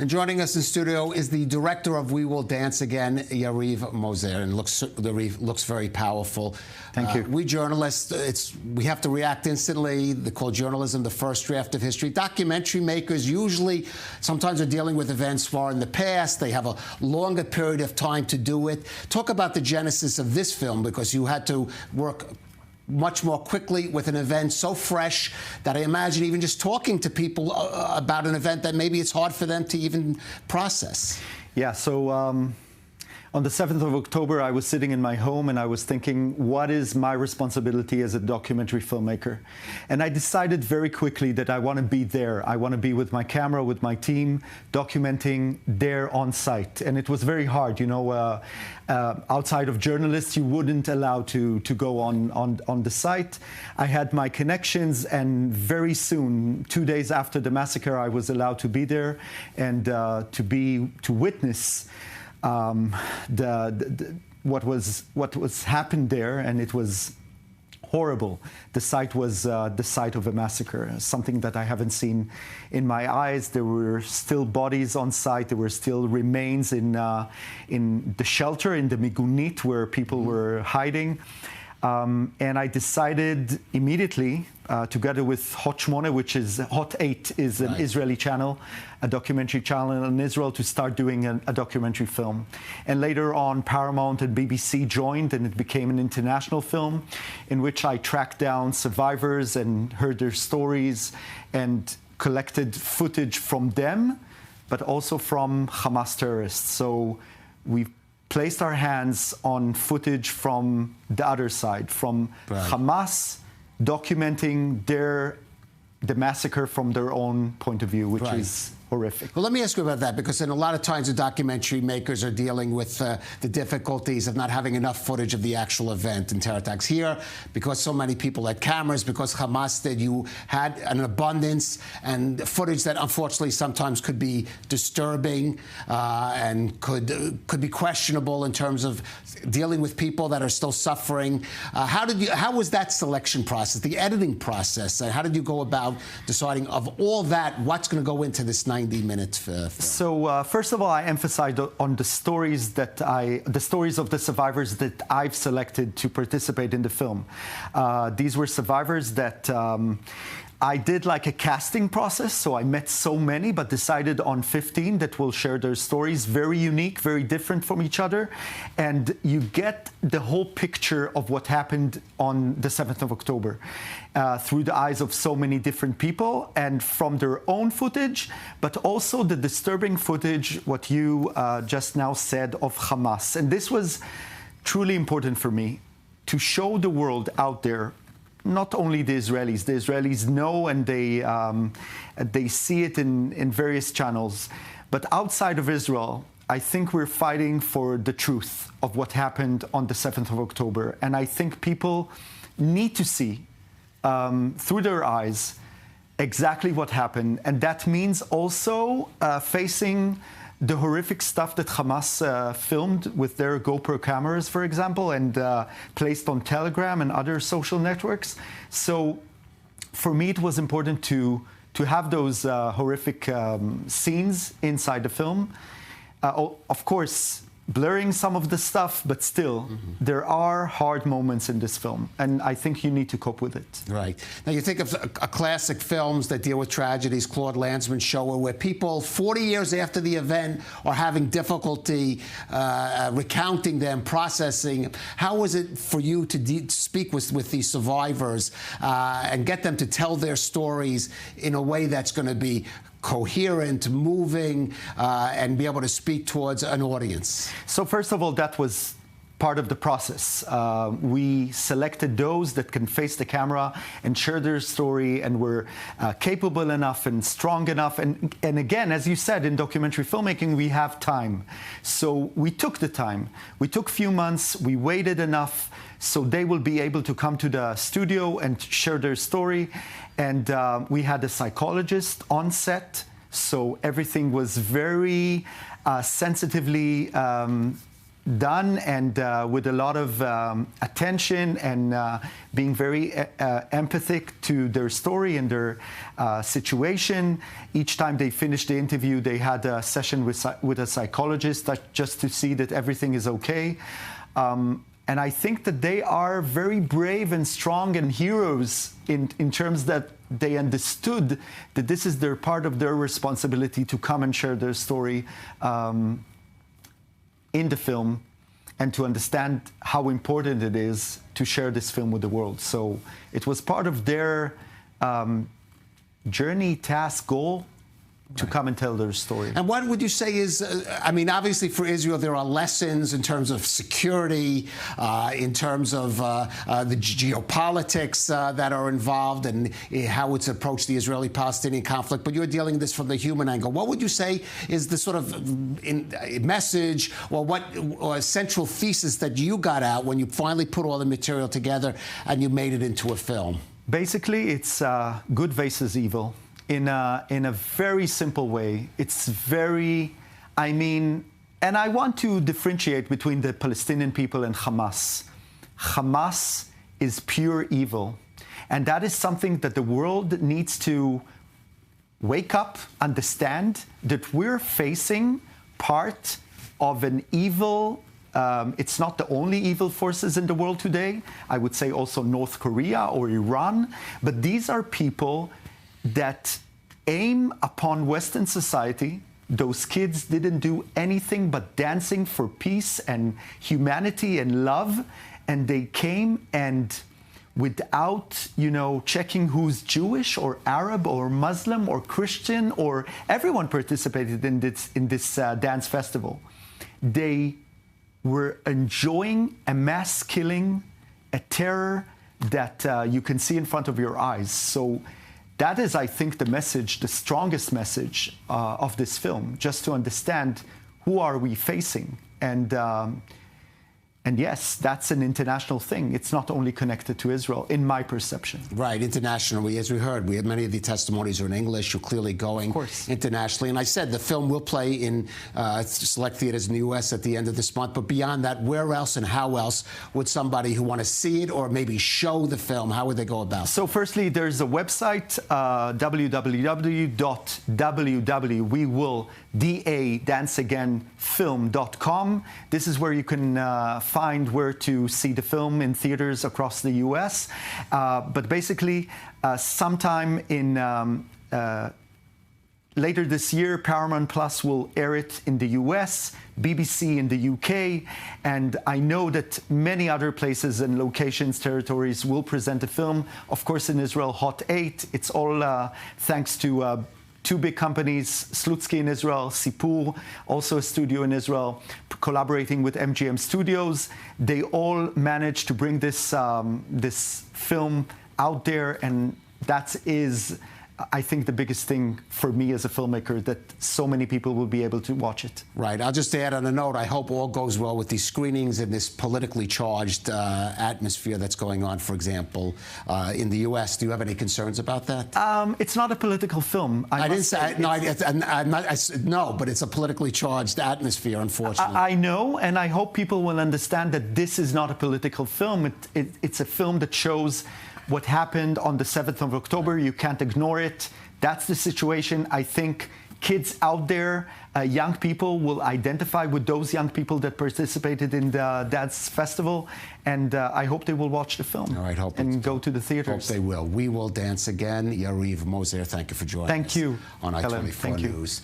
And joining us in studio is the director of We Will Dance Again, Yariv Mozer, and looks very powerful. Thank you. We journalists, we have to react instantly. They call journalism the first draft of history. Documentary makers usually sometimes are dealing with events far in the past. They have a longer period of time to do it. Talk about the genesis of this film, because you had to work much more quickly with an event so fresh that I imagine even just talking to people about an event that maybe it's hard for them to even process. Yeah, so on the 7th of October, I was sitting in my home and I was thinking, what is my responsibility as a documentary filmmaker? And I decided very quickly that I want to be there. I want to be with my camera, with my team, documenting there on site. And it was very hard, you know, outside of journalists, you wouldn't allow to go on the site. I had my connections, and very soon, 2 days after the massacre, I was allowed to be there and to witness what was happened there, and it was horrible. The site was the site of a massacre, something that I haven't seen in my eyes. There were still bodies on site. There were still remains in the shelter, in the migunit, where people were hiding. And I decided immediately, together with Hot 8, which is Hot 8, is an Israeli channel, a documentary channel in Israel, to start doing a documentary film. And later on, Paramount and BBC joined, and it became an international film in which I tracked down survivors and heard their stories and collected footage from them, but also from Hamas terrorists. So we placed our hands on footage from the other side, from Hamas documenting the massacre from their own point of view, which is horrific. Well, let me ask you about that, because in a lot of times the documentary makers are dealing with the difficulties of not having enough footage of the actual event and terror attacks. Here, because so many people had cameras, because Hamas did, you had an abundance and footage that unfortunately sometimes could be disturbing and could be questionable in terms of dealing with people that are still suffering. How was that selection process, the editing process? How did you go about deciding, of all that, what's going to go into this 90-minute film? So first of all, I emphasized on the stories of the survivors that I've selected to participate in the film. These were survivors that I did like a casting process, so I met so many, but decided on 15 that will share their stories, very unique, very different from each other. And you get the whole picture of what happened on the 7th of October through the eyes of so many different people and from their own footage, but also the disturbing footage, what you just now said, of Hamas. And this was truly important for me, to show the world out there, not only the Israelis know, and they see it in various channels, but outside of Israel, I think we're fighting for the truth of what happened on the 7th of October. And I think people need to see through their eyes exactly what happened. And that means also facing the horrific stuff that Hamas filmed with their GoPro cameras, for example, and placed on Telegram and other social networks. So for me, it was important to have those horrific scenes inside the film. Of course, blurring some of the stuff, but still, there are hard moments in this film, and I think you need to cope with it. Right. Now, you think of classic films that deal with tragedies, Claude Lanzmann's Shoah, where people 40 years after the event are having difficulty recounting them, processing. How was it for you to speak with these survivors and get them to tell their stories in a way that's going to be coherent, moving, and be able to speak towards an audience? So first of all, that was part of the process. We selected those that can face the camera and share their story, and were capable enough and strong enough. And again, as you said, in documentary filmmaking, we have time. So we took the time. We took a few months. We waited enough so they will be able to come to the studio and share their story. And we had a psychologist on set, so everything was very sensitively done, and with a lot of attention and being very empathic to their story and their situation. Each time they finished the interview, they had a session with a psychologist just to see that everything is okay. And I think that they are very brave and strong and heroes in terms that they understood that this is their part of their responsibility to come and share their story in the film, and to understand how important it is to share this film with the world. So it was part of their journey, task, goal, to come and tell their story. And what would you say is, I mean, obviously for Israel, there are lessons in terms of security, in terms of the geopolitics that are involved and how it's approached the Israeli-Palestinian conflict, but you're dealing with this from the human angle. What would you say is the sort of message or central thesis that you got out when you finally put all the material together and you made it into a film? Basically, it's good versus evil. In a very simple way. It's very, I mean, and I want to differentiate between the Palestinian people and Hamas. Hamas is pure evil. And that is something that the world needs to wake up, understand that we're facing part of an evil. It's not the only evil forces in the world today. I would say also North Korea or Iran. But these are people that aim upon Western society. Those kids didn't do anything but dancing for peace and humanity and love. And they came and without, checking who's Jewish or Arab or Muslim or Christian, or everyone participated in this dance festival. They were enjoying a mass killing, a terror that you can see in front of your eyes. So that is, I think, the message, the strongest message of this film, just to understand who are we facing. And yes, that's an international thing. It's not only connected to Israel, in my perception. Right, internationally, as we heard, many of the testimonies are in English. You're clearly going internationally. And I said the film will play in select theaters in the U.S. at the end of this month. But beyond that, where else and how else would somebody who want to see it or maybe show the film, how would they go about it? So firstly, there's a website, www.danceagainfilm.com. This is where you can find where to see the film in theaters across the U.S. But basically, sometime in later this year, Paramount Plus will air it in the U.S., BBC in the U.K., and I know that many other places and locations, territories will present the film. Of course, in Israel, Hot 8. It's all thanks to two big companies, Slutsky in Israel, Sipur, also a studio in Israel, collaborating with MGM Studios. They all managed to bring this film out there, and that is, I think, the biggest thing for me as a filmmaker, that so many people will be able to watch it. Right. I'll just add on a note, I hope all goes well with these screenings and this politically charged atmosphere that's going on, for example, in the U.S. Do you have any concerns about that? It's not a political film. I didn't say, no, but it's a politically charged atmosphere, unfortunately. I know, and I hope people will understand that this is not a political film. It's a film that shows what happened on the 7th of October. You can't ignore it. That's the situation. I think kids out there, young people, will identify with those young people that participated in the dance festival, and I hope they will watch the film. All right, and go to the theaters. Hope they will. We will dance again. Yariv Mozer, thank you for joining us. Thank you on Calev. I-24 News.